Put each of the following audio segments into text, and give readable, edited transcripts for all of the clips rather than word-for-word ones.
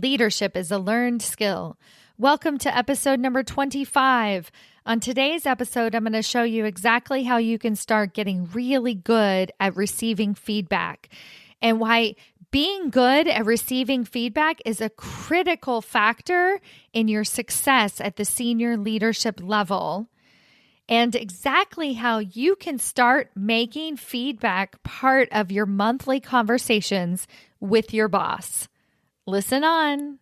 Leadership is a learned skill. Welcome to episode number 25. On today's episode, I'm going to show you exactly how you can start getting really good at receiving feedback and why being good at receiving feedback is a critical factor in your success at the senior leadership level, and exactly how you can start making feedback part of your monthly conversations with your boss. Listen on.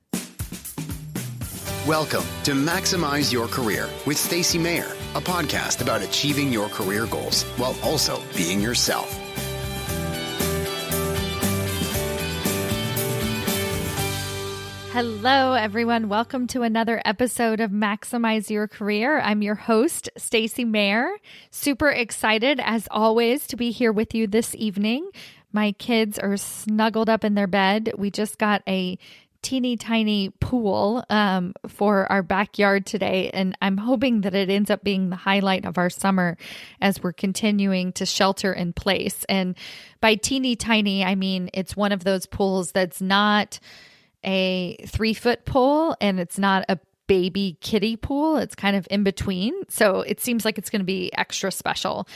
Welcome to Maximize Your Career with Stacy Mayer, a podcast about achieving your career goals while also being yourself. Hello, everyone. Welcome to another episode of Maximize Your Career. I'm your host, Stacy Mayer. Super excited, as always, to be here with you this evening. My kids are snuggled up in their bed. We just got a teeny tiny pool for our backyard today, and I'm hoping that it ends up being the highlight of our summer as we're continuing to shelter in place. And by teeny tiny, I mean it's one of those pools that's not a 3-foot pool and it's not a baby kiddie pool. It's kind of in between. So it seems like it's going to be extra special.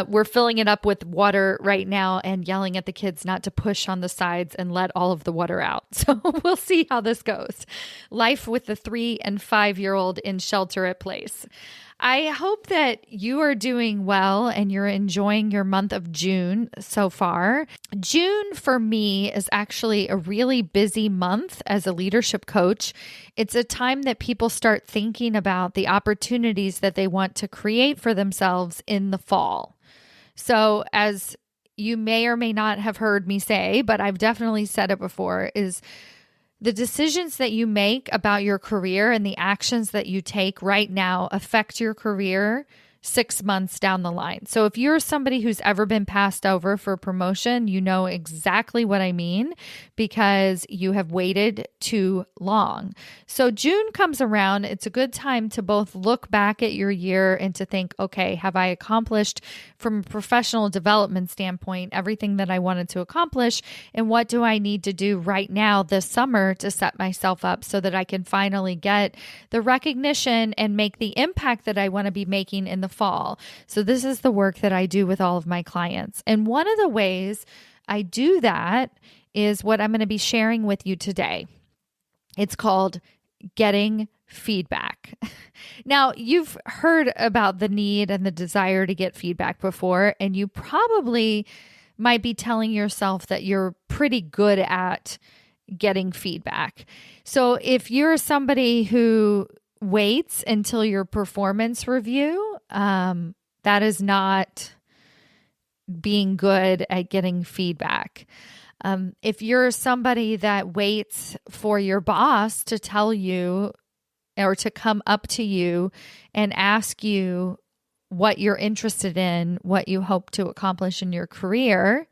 We're filling it up with water right now and yelling at the kids not to push on the sides and let all of the water out. So we'll see how this goes. Life with the 3 and 5-year-old in shelter at place. I hope that you are doing well and you're enjoying your month of June so far. June for me is actually a really busy month as a leadership coach. It's a time that people start thinking about the opportunities that they want to create for themselves in the fall. So as you may or may not have heard me say, but I've definitely said it before, is the decisions that you make about your career and the actions that you take right now affect your career 6 months down the line. So if you're somebody who's ever been passed over for promotion, you know exactly what I mean because you have waited too long. So June comes around, it's a good time to both look back at your year and to think, okay, have I accomplished from a professional development standpoint everything that I wanted to accomplish? And what do I need to do right now this summer to set myself up so that I can finally get the recognition and make the impact that I want to be making in the fall. So this is the work that I do with all of my clients. And one of the ways I do that is what I'm going to be sharing with you today. It's called getting feedback. Now, you've heard about the need and the desire to get feedback before, and you probably might be telling yourself that you're pretty good at getting feedback. So if you're somebody who waits until your performance review, that is not being good at getting feedback. If you're somebody that waits for your boss to tell you or to come up to you and ask you what you're interested in, what you hope to accomplish in your career,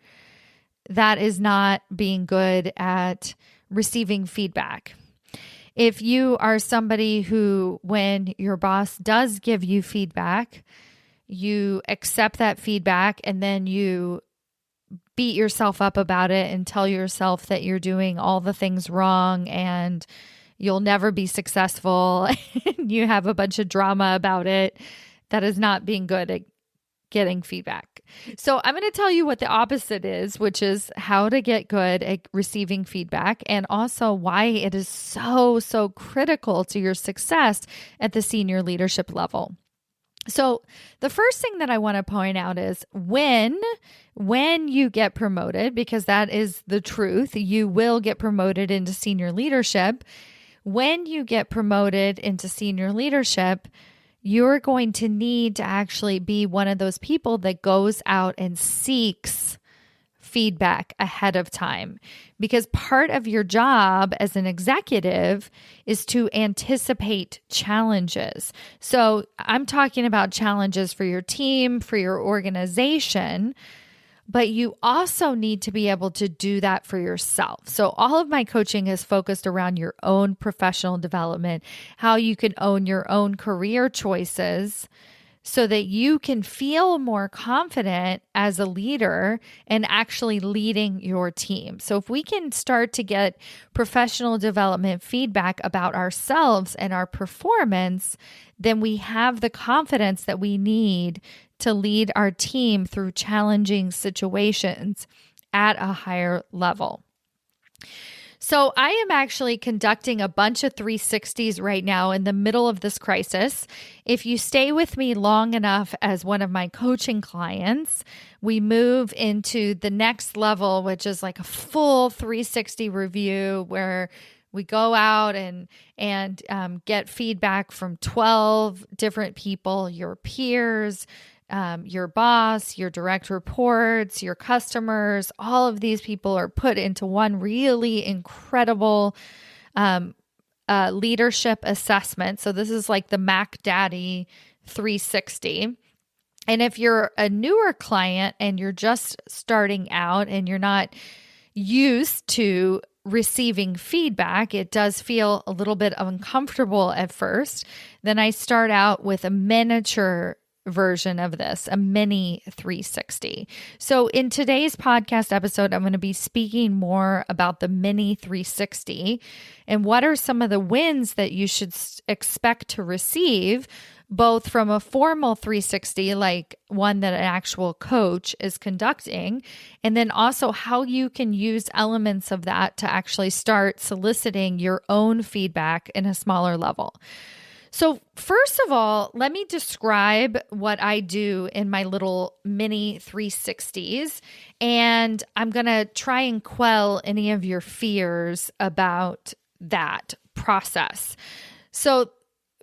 that is not being good at receiving feedback. If you are somebody who, when your boss does give you feedback, you accept that feedback and then you beat yourself up about it and tell yourself that you're doing all the things wrong and you'll never be successful and you have a bunch of drama about it, that is not being good at getting feedback. So I'm going to tell you what the opposite is, which is how to get good at receiving feedback and also why it is so critical to your success at the senior leadership level. So the first thing that I want to point out is when you get promoted, because that is the truth, you will get promoted into senior leadership. When you get promoted into senior leadership, you're going to need to actually be one of those people that goes out and seeks feedback ahead of time. Because part of your job as an executive is to anticipate challenges. So I'm talking about challenges for your team, for your organization, but you also need to be able to do that for yourself. So all of my coaching is focused around your own professional development, how you can own your own career choices so that you can feel more confident as a leader and actually leading your team. So if we can start to get professional development feedback about ourselves and our performance, then we have the confidence that we need to lead our team through challenging situations at a higher level. So I am actually conducting a bunch of 360s right now in the middle of this crisis. If you stay with me long enough as one of my coaching clients, we move into the next level, which is like a full 360 review where we go out and get feedback from 12 different people, your peers, your boss, your direct reports, your customers. All of these people are put into one really incredible leadership assessment. So this is like the Mac Daddy 360. And if you're a newer client and you're just starting out and you're not used to receiving feedback, it does feel a little bit uncomfortable at first. Then I start out with a miniature version of this, a mini 360. So in today's podcast episode, I'm going to be speaking more about the mini 360 and what are some of the wins that you should expect to receive, both from a formal 360, like one that an actual coach is conducting, and then also how you can use elements of that to actually start soliciting your own feedback in a smaller level. So first of all, let me describe what I do in my little mini 360s, and I'm going to try and quell any of your fears about that process. So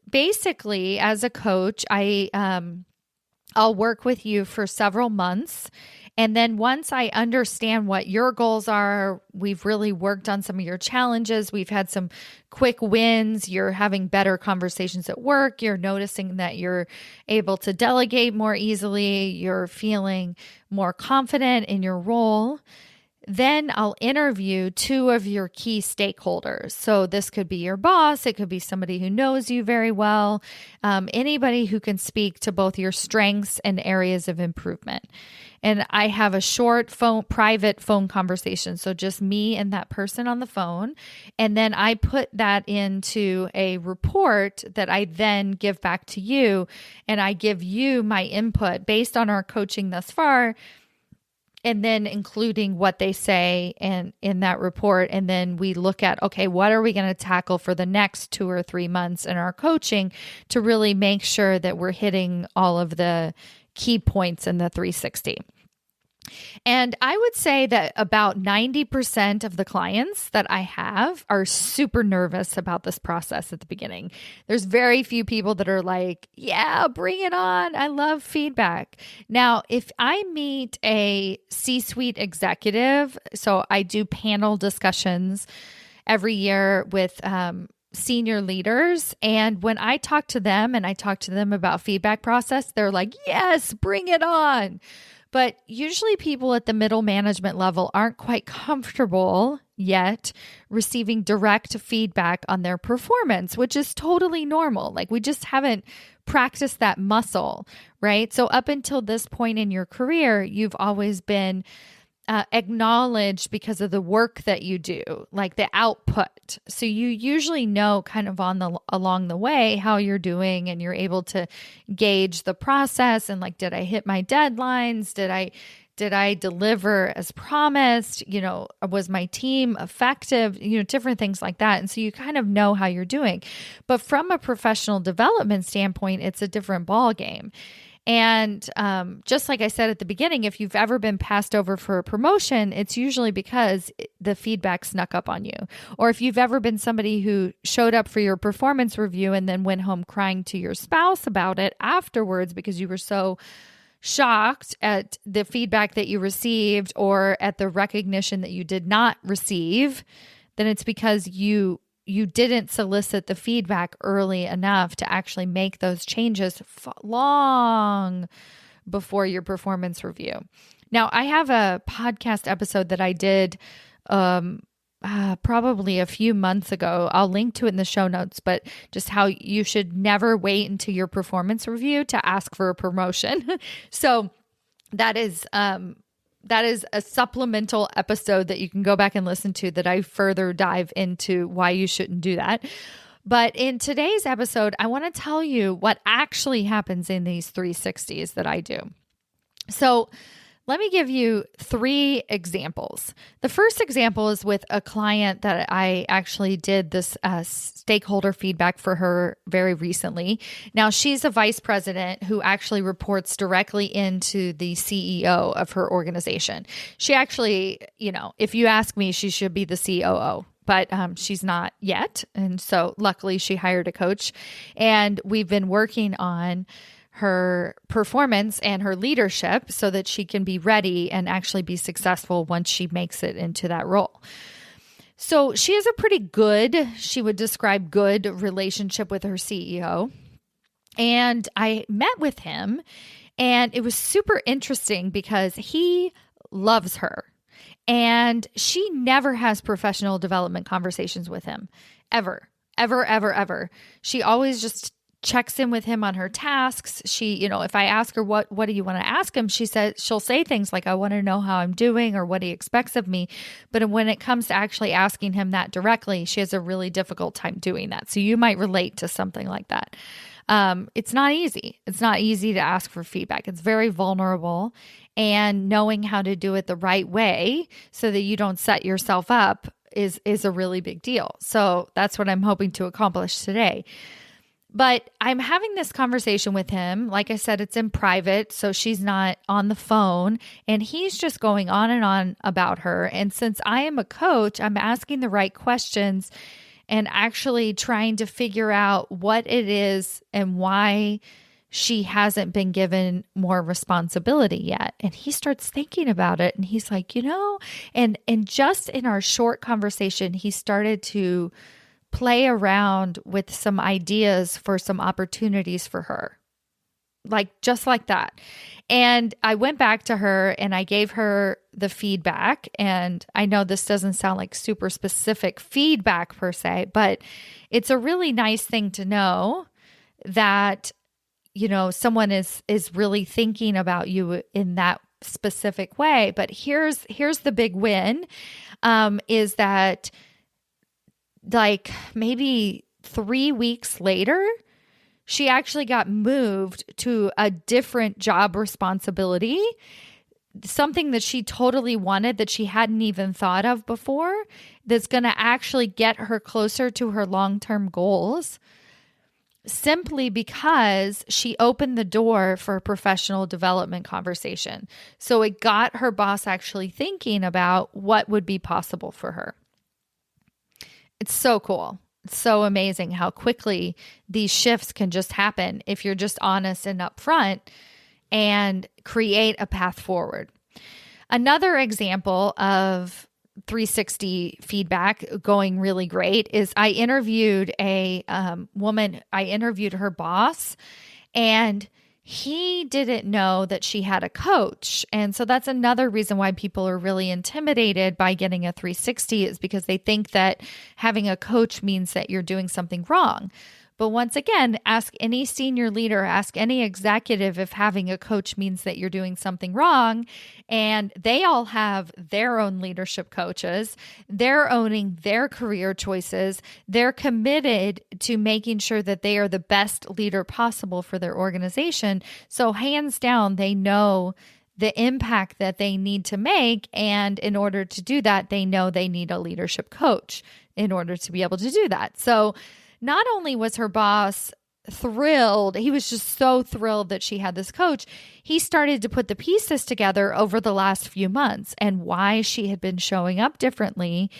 basically, as a coach, I'll work with you for several months. And then once I understand what your goals are, we've really worked on some of your challenges. We've had some quick wins. You're having better conversations at work. You're noticing that you're able to delegate more easily. You're feeling more confident in your role. Then I'll interview two of your key stakeholders. So this could be your boss. It could be somebody who knows you very well. Anybody who can speak to both your strengths and areas of improvement. And I have a short private phone conversation. So just me and that person on the phone. And then I put that into a report that I then give back to you. And I give you my input based on our coaching thus far, and then including what they say and in that report. And then we look at, okay, what are we going to tackle for the next 2 or 3 months in our coaching to really make sure that we're hitting all of the key points in the 360. And I would say that about 90% of the clients that I have are super nervous about this process at the beginning. There's very few people that are like, yeah, bring it on. I love feedback. Now, if I meet a C-suite executive, so I do panel discussions every year with senior leaders. And when I talk to them and I talk to them about feedback process, they're like, yes, bring it on. But usually people at the middle management level aren't quite comfortable yet receiving direct feedback on their performance, which is totally normal. Like we just haven't practiced that muscle, right? So up until this point in your career, you've always been acknowledged because of the work that you do, like the output. So you usually know kind of along the way how you're doing, and you're able to gauge the process and like, did I hit my deadlines? Did I deliver as promised? You know, was my team effective? You know, different things like that. And so you kind of know how you're doing. But from a professional development standpoint, it's a different ball game. And just like I said at the beginning, if you've ever been passed over for a promotion, it's usually because the feedback snuck up on you. Or if you've ever been somebody who showed up for your performance review and then went home crying to your spouse about it afterwards because you were so shocked at the feedback that you received or at the recognition that you did not receive, then it's because you didn't solicit the feedback early enough to actually make those changes long before your performance review. Now, I have a podcast episode that I did probably a few months ago. I'll link to it in the show notes, but just how you should never wait until your performance review to ask for a promotion. So that is a supplemental episode that you can go back and listen to, that I further dive into why you shouldn't do that. But in today's episode, I want to tell you what actually happens in these 360s that I do. So let me give you 3 examples. The first example is with a client that I actually did this stakeholder feedback for her very recently. Now, she's a vice president who actually reports directly into the CEO of her organization. She actually, if you ask me, she should be the COO. But she's not yet. And so luckily she hired a coach, and we've been working on her performance and her leadership so that she can be ready and actually be successful once she makes it into that role. So she has a pretty good, she would describe good relationship with her CEO. And I met with him, and it was super interesting because he loves her. And she never has professional development conversations with him, ever. She always just checks in with him on her tasks. She, if I ask her, what do you want to ask him? She'll say things like, I want to know how I'm doing or what he expects of me. But when it comes to actually asking him that directly, she has a really difficult time doing that. So you might relate to something like that. It's not easy. It's not easy to ask for feedback. It's very vulnerable, and knowing how to do it the right way so that you don't set yourself up is a really big deal. So that's what I'm hoping to accomplish today. But I'm having this conversation with him. Like I said, it's in private, so she's not on the phone, and he's just going on and on about her. And since I am a coach, I'm asking the right questions and actually trying to figure out what it is and why she hasn't been given more responsibility yet. And he starts thinking about it, and he's like, and just in our short conversation, he started to play around with some ideas for some opportunities for her. Just like that. And I went back to her and I gave her the feedback. And I know this doesn't sound like super specific feedback per se, but it's a really nice thing to know that, someone is really thinking about you in that specific way. But here's the big win, is that maybe 3 weeks later, she actually got moved to a different job responsibility, something that she totally wanted that she hadn't even thought of before, that's going to actually get her closer to her long-term goals, simply because she opened the door for a professional development conversation. So it got her boss actually thinking about what would be possible for her. It's so cool. It's so amazing how quickly these shifts can just happen if you're just honest and upfront and create a path forward. Another example of 360 feedback going really great is I interviewed a woman. I interviewed her boss, and he didn't know that she had a coach. And so that's another reason why people are really intimidated by getting a 360, is because they think that having a coach means that you're doing something wrong. But once again, ask any senior leader, ask any executive if having a coach means that you're doing something wrong. And they all have their own leadership coaches. They're owning their career choices. They're committed to making sure that they are the best leader possible for their organization. So hands down, they know the impact that they need to make. And in order to do that, they know they need a leadership coach in order to be able to do that. So not only was her boss thrilled, he was just so thrilled that she had this coach, he started to put the pieces together over the last few months and why she had been showing up differently,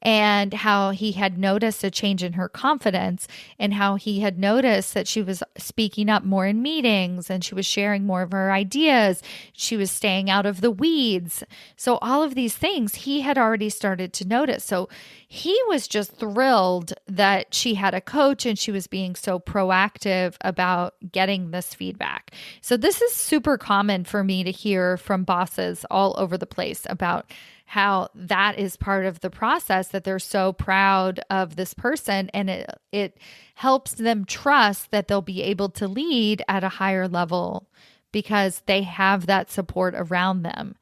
and how he had noticed a change in her confidence, and how he had noticed that she was speaking up more in meetings and she was sharing more of her ideas. She was staying out of the weeds. So all of these things he had already started to notice. So he was just thrilled that she had a coach and she was being so proactive about getting this feedback. So this is super common for me to hear from bosses all over the place about how that is part of the process, that they're so proud of this person, and it helps them trust that they'll be able to lead at a higher level because they have that support around them.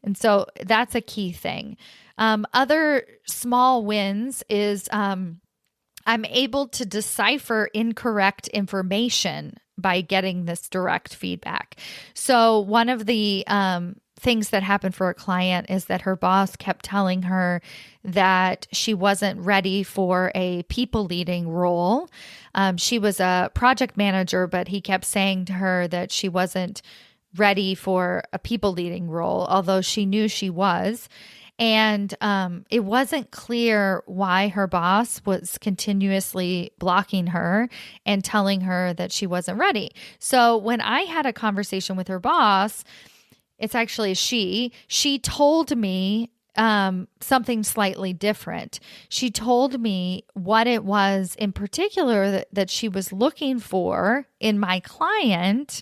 And so that's a key thing. Other small wins is I'm able to decipher incorrect information by getting this direct feedback. So one of the things that happened for a client is that her boss kept telling her that she wasn't ready for a people leading role. She was a project manager, but he kept saying to her that she wasn't ready for a people leading role, although she knew she was. And it wasn't clear why her boss was continuously blocking her and telling her that she wasn't ready. So when I had a conversation with her boss, it's actually she told me something slightly different. She told me what it was in particular that she was looking for in my client.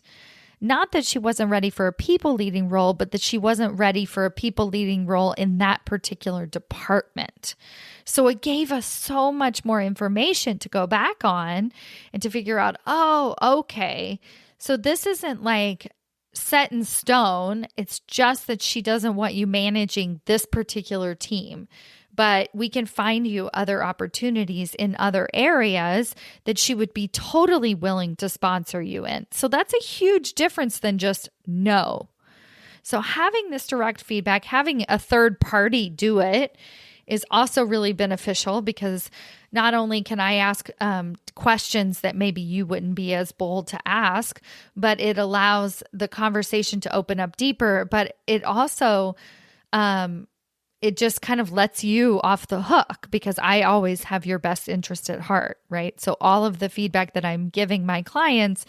Not that she wasn't ready for a people leading role, but that she wasn't ready for a people leading role in that particular department. So it gave us so much more information to go back on and to figure out, oh, okay, so this isn't like set in stone. It's just that she doesn't want you managing this particular team. But we can find you other opportunities in other areas that she would be totally willing to sponsor you in. So that's a huge difference than just no. So having this direct feedback, having a third party do it is also really beneficial, because not only can I ask questions that maybe you wouldn't be as bold to ask, but it allows the conversation to open up deeper, but it also it just kind of lets you off the hook, because I always have your best interest at heart, right? So all of the feedback that I'm giving my clients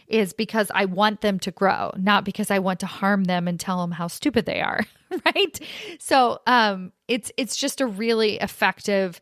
is because I want them to grow, not because I want to harm them and tell them how stupid they are, right? So it's just a really effective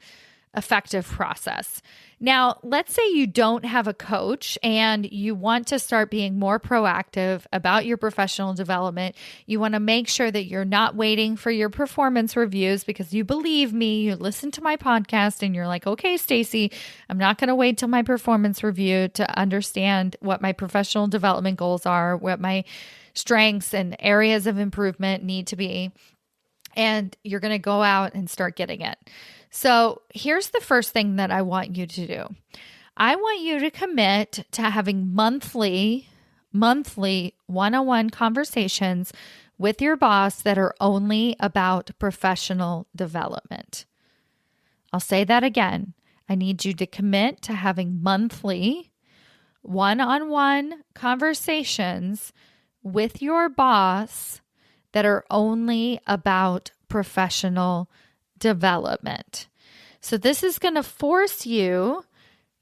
process. Now, let's say you don't have a coach and you want to start being more proactive about your professional development. You want to make sure that you're not waiting for your performance reviews, because you believe me, you listen to my podcast and you're like, okay, Stacy, I'm not going to wait till my performance review to understand what my professional development goals are, what my strengths and areas of improvement need to be. And you're going to go out and start getting it. So here's the first thing that I want you to do. I want you to commit to having monthly one-on-one conversations with your boss that are only about professional development. I'll say that again. I need you to commit to having monthly one-on-one conversations with your boss that are only about professional development. So this is going to force you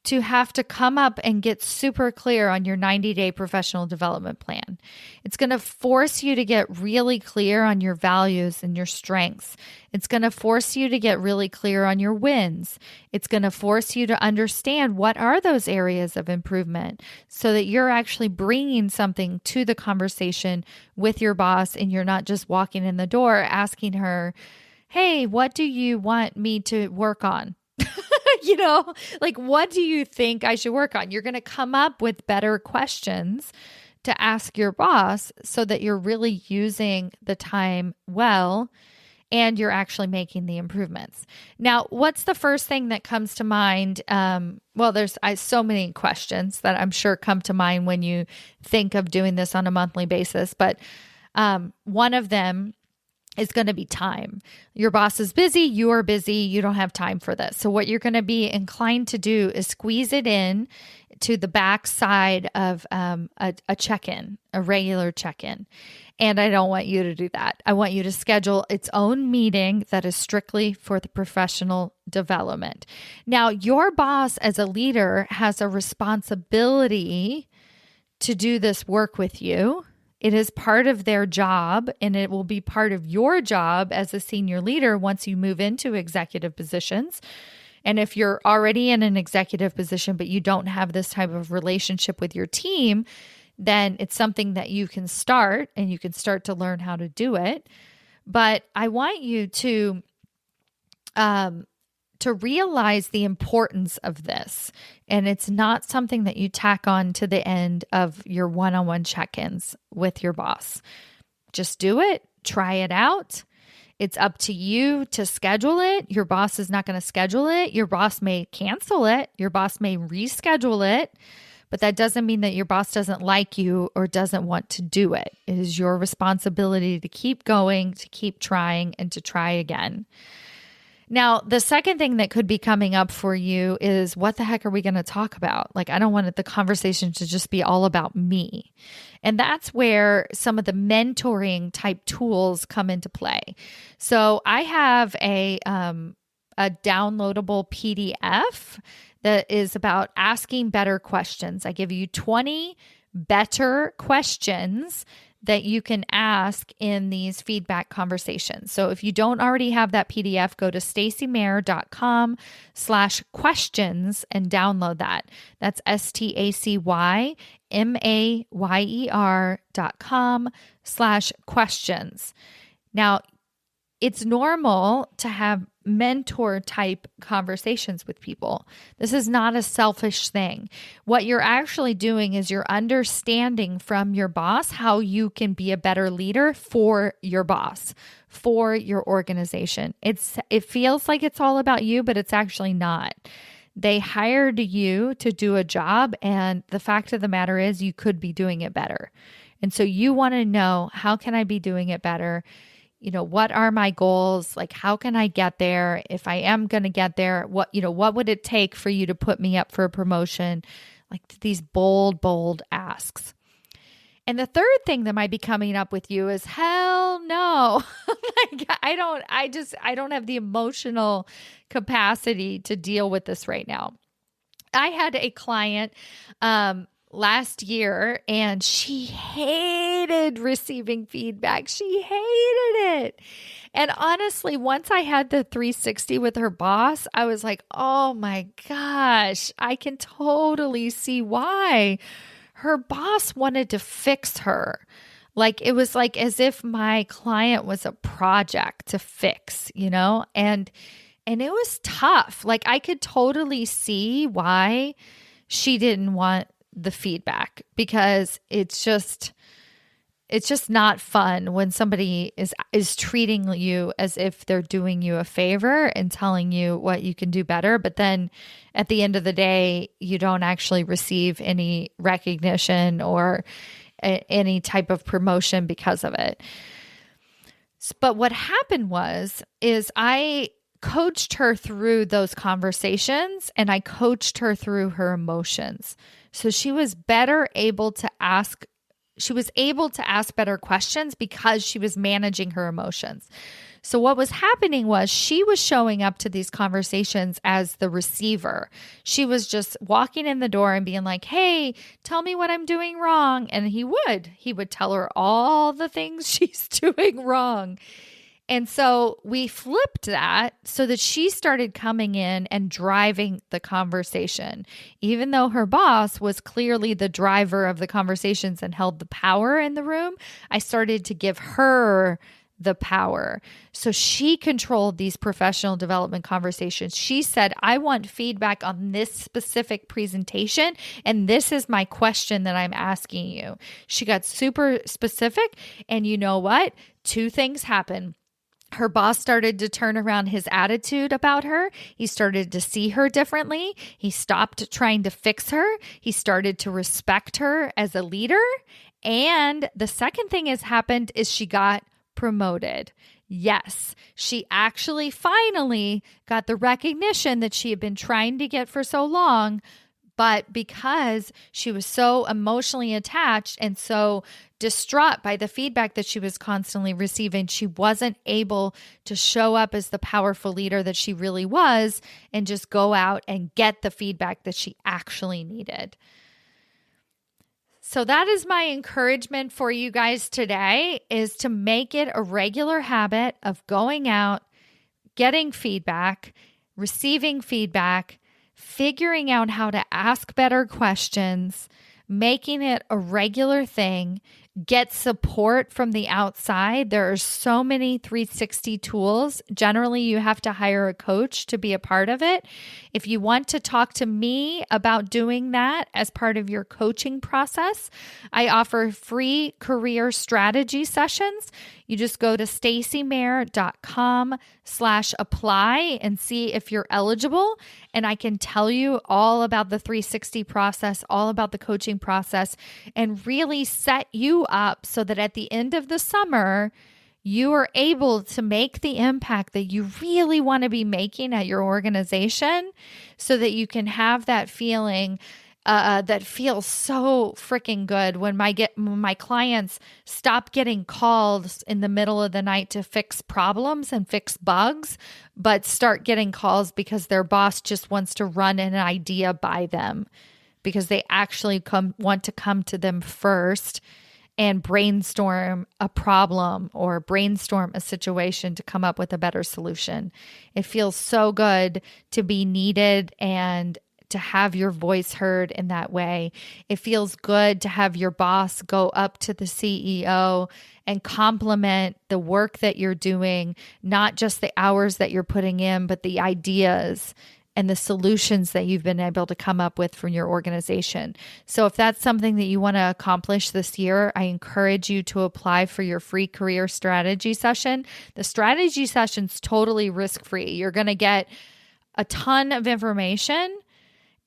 to have to come up and get super clear on your 90-day professional development plan. It's going to force you to get really clear on your values and your strengths. It's going to force you to get really clear on your wins. It's going to force you to understand what are those areas of improvement, so that you're actually bringing something to the conversation with your boss, and you're not just walking in the door asking her, hey, what do you want me to work on? Like, what do you think I should work on? You're going to come up with better questions to ask your boss, so that you're really using the time well and you're actually making the improvements. Now, what's the first thing that comes to mind? There's so many questions that I'm sure come to mind when you think of doing this on a monthly basis, but one of them is going to be time. Your boss is busy, you are busy, you don't have time for this. So what you're going to be inclined to do is squeeze it in to the back side of a check-in, a regular check-in. And I don't want you to do that. I want you to schedule its own meeting that is strictly for the professional development. Now, your boss as a leader has a responsibility to do this work with you. It is part of their job, and it will be part of your job as a senior leader once you move into executive positions. And if you're already in an executive position, but you don't have this type of relationship with your team, then it's something that you can start, and you can start to learn how to do it. But I want you to realize the importance of this. And it's not something that you tack on to the end of your one-on-one check-ins with your boss. Just do it. Try it out. It's up to you to schedule it. Your boss is not going to schedule it. Your boss may cancel it. Your boss may reschedule it. But that doesn't mean that your boss doesn't like you or doesn't want to do it. It is your responsibility to keep going, to keep trying, and to try again. Now, the second thing that could be coming up for you is, what the heck are we going to talk about? Like, I don't want the conversation to just be all about me. And that's where some of the mentoring type tools come into play. So I have a downloadable PDF that is about asking better questions. I give you 20 better questions that you can ask in these feedback conversations. So if you don't already have that PDF, go to stacymayer.com/questions and download that. That's STACYMAYER.com/questions. Now, it's normal to have mentor type conversations with people. This is not a selfish thing. What you're actually doing is you're understanding from your boss how you can be a better leader for your boss, for your organization. It feels like it's all about you, but it's actually not. They hired you to do a job, and the fact of the matter is you could be doing it better. And so you want to know, how can I be doing it better? What are my goals? Like, how can I get there? If I am going to get there, what would it take for you to put me up for a promotion? Like these bold asks. And the third thing that might be coming up with you is, hell no. I don't have the emotional capacity to deal with this right now. I had a client, last year, and she hated receiving feedback. She hated it. And honestly, once I had the 360 with her boss, I was like, oh my gosh, I can totally see why. Her boss wanted to fix her. Like, it was like as if my client was a project to fix, and it was tough. Like, I could totally see why she didn't want the feedback, because it's just not fun when somebody is treating you as if they're doing you a favor and telling you what you can do better, but then at the end of the day you don't actually receive any recognition or any type of promotion because of it. But what happened is I coached her through those conversations, and I coached her through her emotions. So she was able to ask better questions because she was managing her emotions. So what was happening was she was showing up to these conversations as the receiver. She was just walking in the door and being like, hey, tell me what I'm doing wrong. And he would tell her all the things she's doing wrong. And so we flipped that so that she started coming in and driving the conversation. Even though her boss was clearly the driver of the conversations and held the power in the room, I started to give her the power. So she controlled these professional development conversations. She said, I want feedback on this specific presentation, and this is my question that I'm asking you. She got super specific, and you know what? Two things happened. Her boss started to turn around his attitude about her. He started to see her differently. He stopped trying to fix her. He started to respect her as a leader. And the second thing has happened is she got promoted. Yes, she actually finally got the recognition that she had been trying to get for so long. But because she was so emotionally attached and so distraught by the feedback that she was constantly receiving, she wasn't able to show up as the powerful leader that she really was and just go out and get the feedback that she actually needed. So that is my encouragement for you guys today, is to make it a regular habit of going out, getting feedback, receiving feedback, figuring out how to ask better questions, making it a regular thing, get support from the outside. There are so many 360 tools. Generally, you have to hire a coach to be a part of it. If you want to talk to me about doing that as part of your coaching process, I offer free career strategy sessions. You just go to stacymayer.com/apply and see if you're eligible. And I can tell you all about the 360 process, all about the coaching process, and really set you up so that at the end of the summer, you are able to make the impact that you really want to be making at your organization so that you can have that feeling that feels so freaking good when my clients stop getting calls in the middle of the night to fix problems and fix bugs, but start getting calls because their boss just wants to run an idea by them because they actually want to come to them first and brainstorm a problem or brainstorm a situation to come up with a better solution. It feels so good to be needed and to have your voice heard in that way. It feels good to have your boss go up to the CEO and compliment the work that you're doing, not just the hours that you're putting in, but the ideas and the solutions that you've been able to come up with from your organization. So if that's something that you want to accomplish this year, I encourage you to apply for your free career strategy session. The strategy session's totally risk-free. You're going to get a ton of information,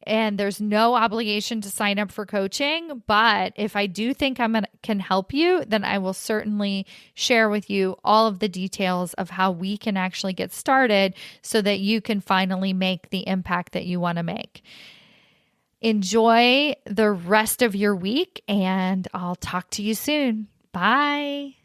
and there's no obligation to sign up for coaching. But if I do think can help you, then I will certainly share with you all of the details of how we can actually get started so that you can finally make the impact that you want to make. Enjoy the rest of your week, and I'll talk to you soon. Bye.